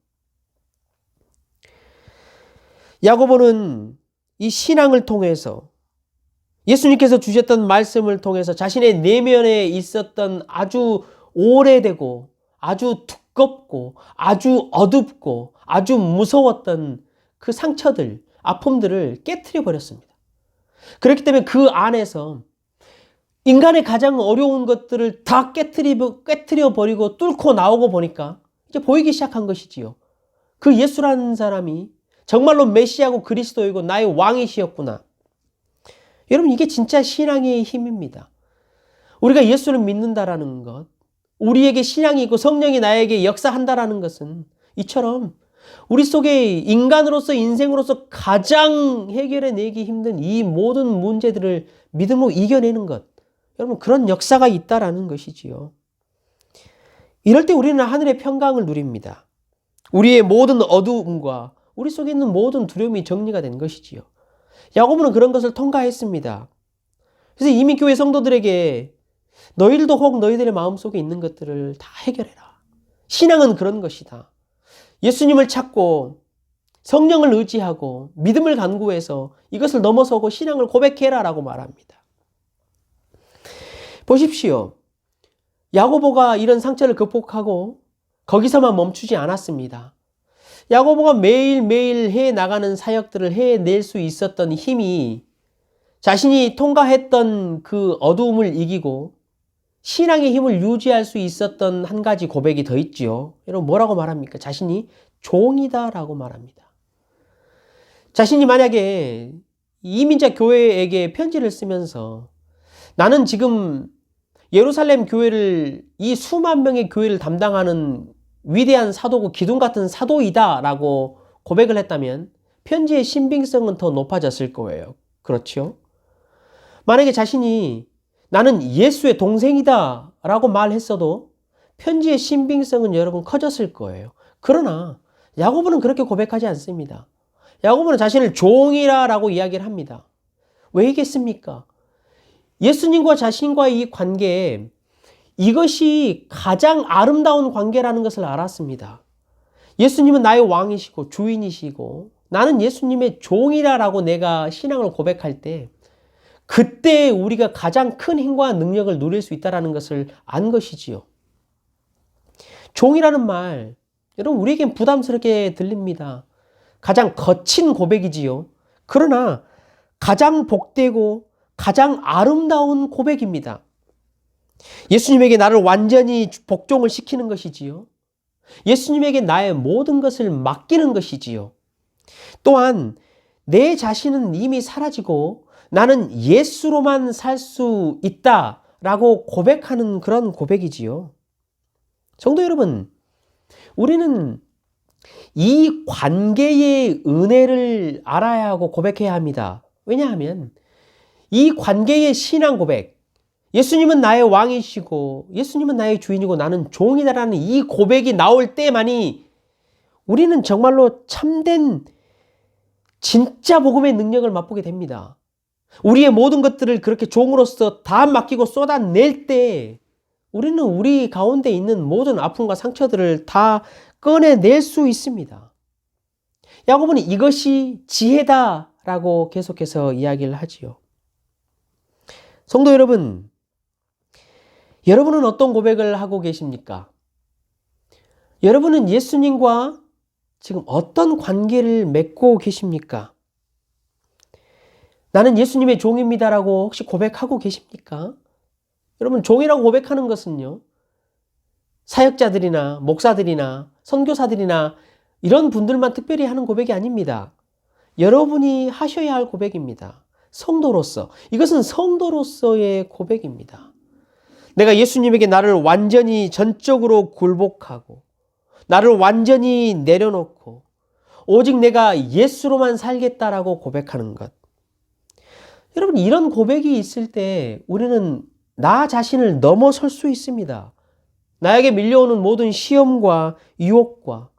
야고보는 이 신앙을 통해서 예수님께서 주셨던 말씀을 통해서 자신의 내면에 있었던 아주 오래되고 아주 두껍고 아주 어둡고 아주 무서웠던 그 상처들, 아픔들을 깨트려 버렸습니다. 그렇기 때문에 그 안에서 인간의 가장 어려운 것들을 다 깨트려 버리고 뚫고 나오고 보니까 이제 보이기 시작한 것이지요. 그 예수라는 사람이 정말로 메시아고 그리스도이고 나의 왕이시였구나. 여러분, 이게 진짜 신앙의 힘입니다. 우리가 예수를 믿는다라는 것, 우리에게 신앙이 있고 성령이 나에게 역사한다라는 것은 이처럼 우리 속에 인간으로서 인생으로서 가장 해결해내기 힘든 이 모든 문제들을 믿음으로 이겨내는 것, 여러분 그런 역사가 있다라는 것이지요. 이럴 때 우리는 하늘의 평강을 누립니다. 우리의 모든 어두움과 우리 속에 있는 모든 두려움이 정리가 된 것이지요. 야고보는 그런 것을 통과했습니다. 그래서 이민교회 성도들에게 너희들도 혹 너희들의 마음속에 있는 것들을 다 해결해라. 신앙은 그런 것이다. 예수님을 찾고 성령을 의지하고 믿음을 간구해서 이것을 넘어서고 신앙을 고백해라 라고 말합니다. 보십시오. 야고보가 이런 상처를 극복하고 거기서만 멈추지 않았습니다. 야고보가 매일매일 해나가는 사역들을 해낼 수 있었던 힘이 자신이 통과했던 그 어두움을 이기고 신앙의 힘을 유지할 수 있었던 한 가지 고백이 더 있지요. 여러분 뭐라고 말합니까? 자신이 종이다라고 말합니다. 자신이 만약에 이민자 교회에게 편지를 쓰면서 나는 지금 예루살렘 교회를 이 수만 명의 교회를 담당하는 위대한 사도고 기둥 같은 사도이다라고 고백을 했다면 편지의 신빙성은 더 높아졌을 거예요. 그렇죠? 만약에 자신이 나는 예수의 동생이다 라고 말했어도 편지의 신빙성은 여러분 커졌을 거예요. 그러나 야고보는 그렇게 고백하지 않습니다. 야고보는 자신을 종이라고 이야기를 합니다. 왜이겠습니까? 예수님과 자신과의 이 관계에 이것이 가장 아름다운 관계라는 것을 알았습니다. 예수님은 나의 왕이시고 주인이시고 나는 예수님의 종이라고 내가 신앙을 고백할 때 그때 우리가 가장 큰 힘과 능력을 누릴 수 있다는 것을 안 것이지요. 종이라는 말, 여러분 우리에겐 부담스럽게 들립니다. 가장 거친 고백이지요. 그러나 가장 복되고 가장 아름다운 고백입니다. 예수님에게 나를 완전히 복종을 시키는 것이지요. 예수님에게 나의 모든 것을 맡기는 것이지요. 또한 내 자신은 이미 사라지고 나는 예수로만 살 수 있다라고 고백하는 그런 고백이지요. 성도 여러분, 우리는 이 관계의 은혜를 알아야 하고 고백해야 합니다. 왜냐하면 이 관계의 신앙 고백, 예수님은 나의 왕이시고 예수님은 나의 주인이고 나는 종이다라는 이 고백이 나올 때만이 우리는 정말로 참된 진짜 복음의 능력을 맛보게 됩니다. 우리의 모든 것들을 그렇게 종으로서 다 맡기고 쏟아낼 때 우리는 우리 가운데 있는 모든 아픔과 상처들을 다 꺼내낼 수 있습니다. 야고보는 이것이 지혜다라고 계속해서 이야기를 하지요. 성도 여러분, 여러분은 어떤 고백을 하고 계십니까? 여러분은 예수님과 지금 어떤 관계를 맺고 계십니까? 나는 예수님의 종입니다라고 혹시 고백하고 계십니까? 여러분, 종이라고 고백하는 것은요, 사역자들이나 목사들이나 선교사들이나 이런 분들만 특별히 하는 고백이 아닙니다. 여러분이 하셔야 할 고백입니다. 성도로서. 이것은 성도로서의 고백입니다. 내가 예수님에게 나를 완전히 전적으로 굴복하고 나를 완전히 내려놓고 오직 내가 예수로만 살겠다라고 고백하는 것. 여러분, 이런 고백이 있을 때 우리는 나 자신을 넘어설 수 있습니다. 나에게 밀려오는 모든 시험과 유혹과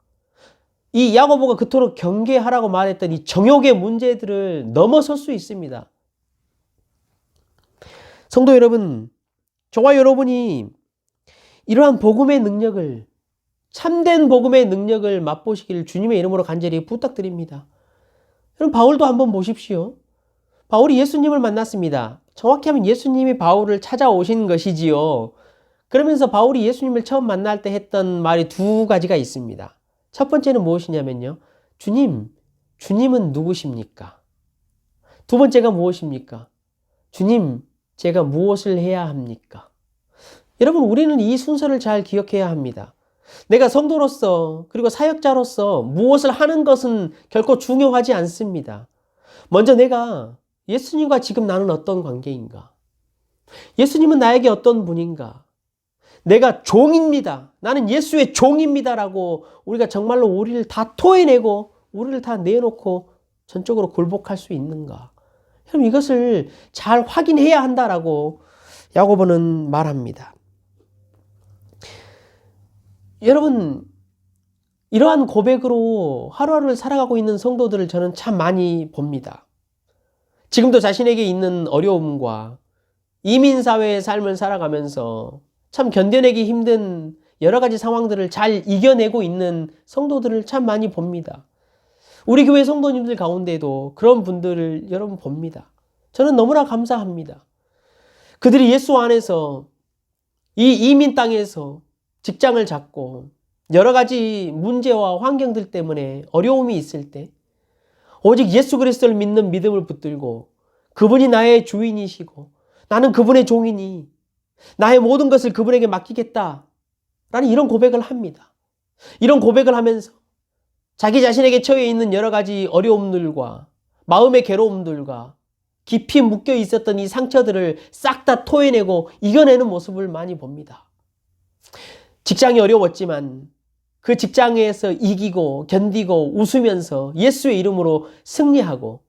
이 야고보가 그토록 경계하라고 말했던 이 정욕의 문제들을 넘어설 수 있습니다. 성도 여러분, 저와 여러분이 이러한 복음의 능력을, 참된 복음의 능력을 맛보시길 주님의 이름으로 간절히 부탁드립니다. 여러분, 바울도 한번 보십시오. 바울이 예수님을 만났습니다. 정확히 하면 예수님이 바울을 찾아오신 것이지요. 그러면서 바울이 예수님을 처음 만날 때 했던 말이 두 가지가 있습니다. 첫 번째는 무엇이냐면요. 주님은 누구십니까? 두 번째가 무엇입니까? 주님, 제가 무엇을 해야 합니까? 여러분, 우리는 이 순서를 잘 기억해야 합니다. 내가 성도로서 그리고 사역자로서 무엇을 하는 것은 결코 중요하지 않습니다. 먼저 내가 예수님과 지금 나는 어떤 관계인가? 예수님은 나에게 어떤 분인가? 내가 종입니다. 나는 예수의 종입니다라고 우리가 정말로 우리를 다 토해내고 우리를 다 내놓고 전적으로 굴복할 수 있는가? 그럼 이것을 잘 확인해야 한다라고 야고보는 말합니다. 여러분, 이러한 고백으로 하루하루를 살아가고 있는 성도들을 저는 참 많이 봅니다. 지금도 자신에게 있는 어려움과 이민사회의 삶을 살아가면서 참 견뎌내기 힘든 여러 가지 상황들을 잘 이겨내고 있는 성도들을 참 많이 봅니다. 우리 교회 성도님들 가운데도 그런 분들을 여러분 봅니다. 저는 너무나 감사합니다. 그들이 예수 안에서 이 이민 땅에서 직장을 잡고 여러 가지 문제와 환경들 때문에 어려움이 있을 때 오직 예수 그리스도를 믿는 믿음을 붙들고 그분이 나의 주인이시고 나는 그분의 종이니 나의 모든 것을 그분에게 맡기겠다 라는 이런 고백을 합니다. 이런 고백을 하면서 자기 자신에게 처해 있는 여러 가지 어려움들과 마음의 괴로움들과 깊이 묶여 있었던 이 상처들을 싹 다 토해내고 이겨내는 모습을 많이 봅니다. 직장이 어려웠지만 그 직장에서 이기고 견디고 웃으면서 예수의 이름으로 승리하고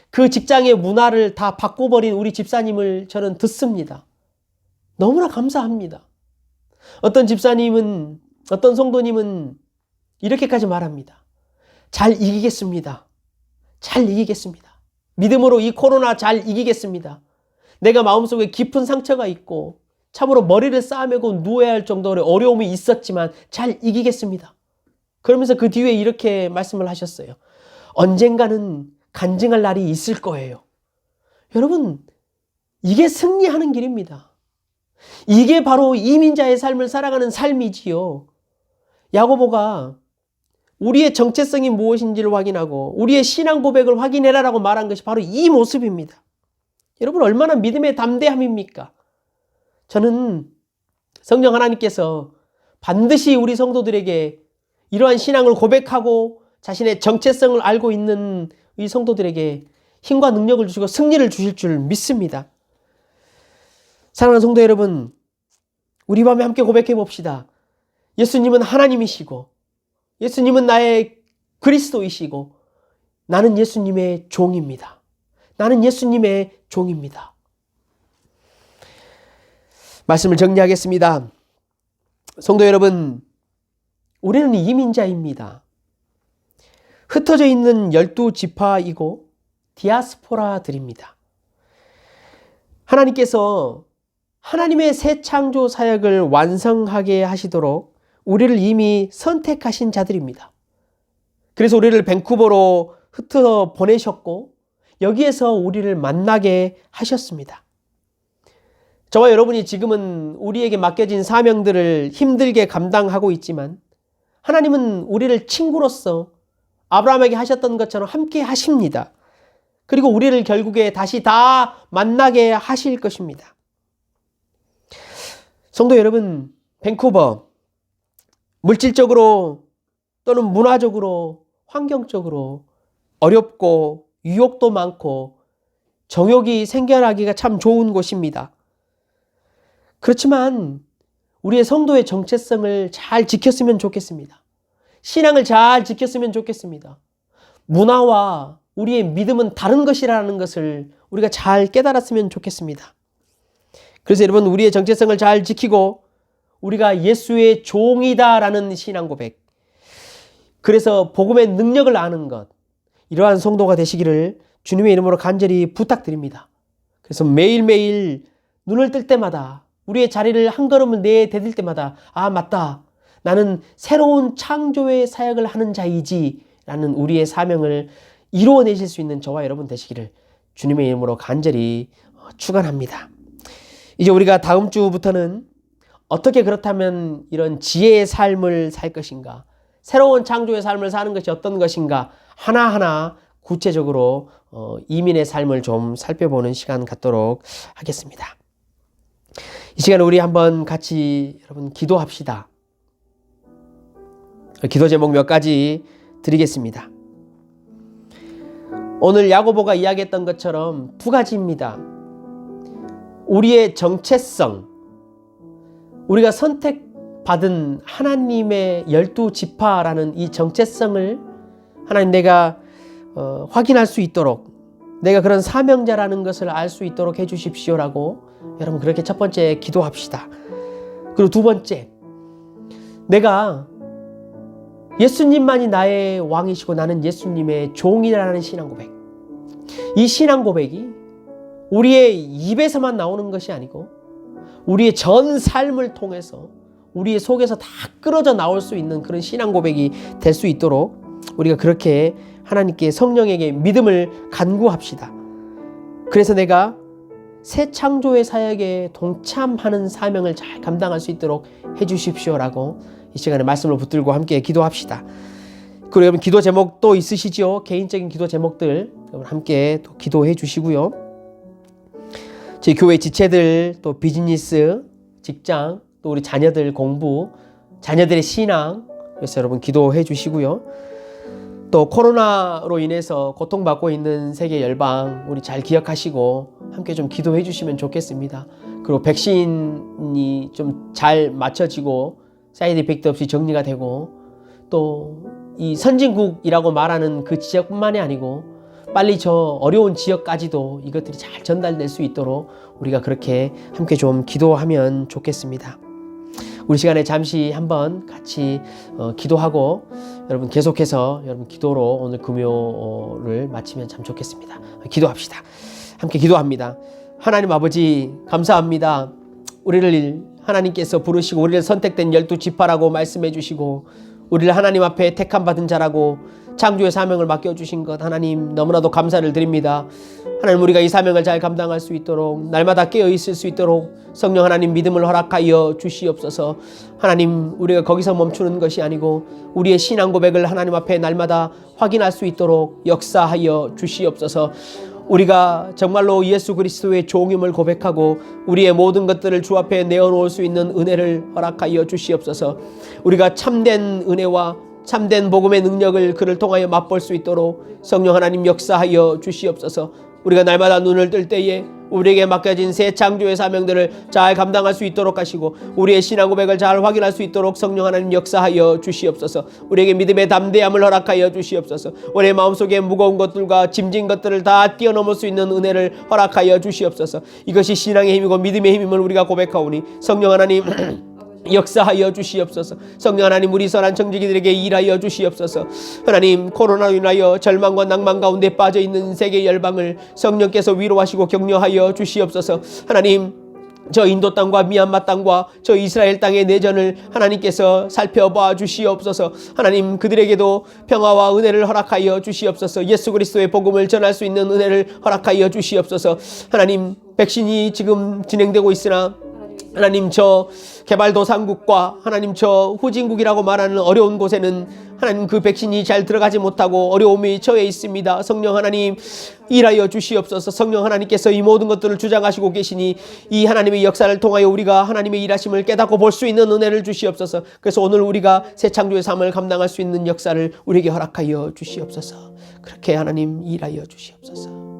그 직장의 문화를 다 바꿔버린 우리 집사님을 저는 듣습니다. 너무나 감사합니다. 어떤 집사님은, 어떤 성도님은 이렇게까지 말합니다. 잘 이기겠습니다. 잘 이기겠습니다. 믿음으로 이 코로나 잘 이기겠습니다. 내가 마음속에 깊은 상처가 있고 참으로 머리를 싸매고 누워야 할 정도로 어려움이 있었지만 잘 이기겠습니다. 그러면서 그 뒤에 이렇게 말씀을 하셨어요. 언젠가는 간증할 날이 있을 거예요. 여러분, 이게 승리하는 길입니다. 이게 바로 이민자의 삶을 살아가는 삶이지요. 야고보가 우리의 정체성이 무엇인지를 확인하고 우리의 신앙 고백을 확인해라라고 말한 것이 바로 이 모습입니다. 여러분, 얼마나 믿음의 담대함입니까? 저는 성령 하나님께서 반드시 우리 성도들에게 이러한 신앙을 고백하고 자신의 정체성을 알고 있는 이 성도들에게 힘과 능력을 주시고 승리를 주실 줄 믿습니다. 사랑하는 성도 여러분, 우리 밤에 함께 고백해 봅시다. 예수님은 하나님이시고 예수님은 나의 그리스도이시고 나는 예수님의 종입니다. 나는 예수님의 종입니다. 말씀을 정리하겠습니다. 성도 여러분, 우리는 이민자입니다. 흩어져 있는 12지파이고 디아스포라들입니다. 하나님께서 하나님의 새 창조 사역을 완성하게 하시도록 우리를 이미 선택하신 자들입니다. 그래서 우리를 밴쿠버로 흩어 보내셨고 여기에서 우리를 만나게 하셨습니다. 저와 여러분이 지금은 우리에게 맡겨진 사명들을 힘들게 감당하고 있지만 하나님은 우리를 친구로서 아브라함에게 하셨던 것처럼 함께 하십니다. 그리고 우리를 결국에 다시 다 만나게 하실 것입니다. 성도 여러분, 밴쿠버 물질적으로 또는 문화적으로 환경적으로 어렵고 유혹도 많고 정욕이 생겨나기가 참 좋은 곳입니다. 그렇지만 우리의 성도의 정체성을 잘 지켰으면 좋겠습니다. 신앙을 잘 지켰으면 좋겠습니다. 문화와 우리의 믿음은 다른 것이라는 것을 우리가 잘 깨달았으면 좋겠습니다. 그래서 여러분, 우리의 정체성을 잘 지키고 우리가 예수의 종이다라는 신앙 고백, 그래서 복음의 능력을 아는 것, 이러한 성도가 되시기를 주님의 이름으로 간절히 부탁드립니다. 그래서 매일매일 눈을 뜰 때마다 우리의 자리를 한 걸음을 내디딜 때마다 아, 맞다, 나는 새로운 창조의 사역을 하는 자이지 라는 우리의 사명을 이루어내실 수 있는 저와 여러분 되시기를 주님의 이름으로 간절히 축원합니다. 이제 우리가 다음 주부터는 어떻게 그렇다면 이런 지혜의 삶을 살 것인가, 새로운 창조의 삶을 사는 것이 어떤 것인가 하나하나 구체적으로 이민의 삶을 좀 살펴보는 시간 갖도록 하겠습니다. 이 시간에 우리 한번 같이 여러분 기도합시다. 기도 제목 몇 가지 드리겠습니다. 오늘 야고보가 이야기했던 것처럼 두 가지입니다. 우리의 정체성, 우리가 선택받은 하나님의 12지파라는 이 정체성을 하나님 내가 확인할 수 있도록, 내가 그런 사명자라는 것을 알 수 있도록 해주십시오라고 여러분 그렇게 첫 번째 기도합시다. 그리고 두 번째, 내가 예수님만이 나의 왕이시고 나는 예수님의 종이라는 신앙 고백. 이 신앙 고백이 우리의 입에서만 나오는 것이 아니고 우리의 전 삶을 통해서 우리의 속에서 다 끌어져 나올 수 있는 그런 신앙 고백이 될 수 있도록 우리가 그렇게 하나님께 성령에게 믿음을 간구합시다. 그래서 내가 새 창조의 사역에 동참하는 사명을 잘 감당할 수 있도록 해주십시오라고 이 시간에 말씀을 붙들고 함께 기도합시다. 그리고 여러분 기도 제목 또 있으시죠? 개인적인 기도 제목들 여러분 함께 또 기도해 주시고요. 저희 교회 지체들, 또 비즈니스, 직장, 또 우리 자녀들 공부, 자녀들의 신앙, 그래서 여러분 기도해 주시고요. 또 코로나로 인해서 고통받고 있는 세계 열방 우리 잘 기억하시고 함께 좀 기도해 주시면 좋겠습니다. 그리고 백신이 좀 잘 맞춰지고 사이드 이펙트 없이 정리가 되고 또 이 선진국이라고 말하는 그 지역뿐만이 아니고 빨리 저 어려운 지역까지도 이것들이 잘 전달될 수 있도록 우리가 그렇게 함께 좀 기도하면 좋겠습니다. 우리 시간에 잠시 한번 같이 기도하고 여러분 계속해서 여러분 기도로 오늘 금요를 마치면 참 좋겠습니다. 기도합시다. 함께 기도합니다. 하나님 아버지 감사합니다. 우리를 하나님께서 부르시고 우리를 선택된 12지파라고 말씀해 주시고 우리를 하나님 앞에 택함 받은 자라고 창조의 사명을 맡겨주신 것 하나님 너무나도 감사를 드립니다. 하나님 우리가 이 사명을 잘 감당할 수 있도록 날마다 깨어있을 수 있도록 성령 하나님 믿음을 허락하여 주시옵소서. 하나님 우리가 거기서 멈추는 것이 아니고 우리의 신앙 고백을 하나님 앞에 날마다 확인할 수 있도록 역사하여 주시옵소서. 우리가 정말로 예수 그리스도의 종임을 고백하고 우리의 모든 것들을 주 앞에 내어놓을 수 있는 은혜를 허락하여 주시옵소서. 우리가 참된 은혜와 참된 복음의 능력을 그를 통하여 맛볼 수 있도록 성령 하나님 역사하여 주시옵소서. 우리가 날마다 눈을 뜰 때에 우리에게 맡겨진 새 창조의 사명들을 잘 감당할 수 있도록 하시고 우리의 신앙 고백을 잘 확인할 수 있도록 성령 하나님 역사하여 주시옵소서. 우리에게 믿음의 담대함을 허락하여 주시옵소서. 우리의 마음속에 무거운 것들과 짐진 것들을 다 뛰어넘을 수 있는 은혜를 허락하여 주시옵소서. 이것이 신앙의 힘이고 믿음의 힘임을 우리가 고백하오니 성령 하나님 역사하여 주시옵소서. 성령 하나님 우리 선한 청지기들에게 일하여 주시옵소서. 하나님 코로나로 인하여 절망과 낭만 가운데 빠져있는 세계 열방을 성령께서 위로하시고 격려하여 주시옵소서. 하나님 저 인도 땅과 미얀마 땅과 저 이스라엘 땅의 내전을 하나님께서 살펴봐 주시옵소서. 하나님 그들에게도 평화와 은혜를 허락하여 주시옵소서. 예수 그리스도의 복음을 전할 수 있는 은혜를 허락하여 주시옵소서. 하나님 백신이 지금 진행되고 있으나 하나님 저 개발도상국과 하나님 저 후진국이라고 말하는 어려운 곳에는 하나님 그 백신이 잘 들어가지 못하고 어려움이 처해 있습니다. 성령 하나님 일하여 주시옵소서. 성령 하나님께서 이 모든 것들을 주장하시고 계시니 이 하나님의 역사를 통하여 우리가 하나님의 일하심을 깨닫고 볼 수 있는 은혜를 주시옵소서. 그래서 오늘 우리가 새 창조의 삶을 감당할 수 있는 역사를 우리에게 허락하여 주시옵소서. 그렇게 하나님 일하여 주시옵소서.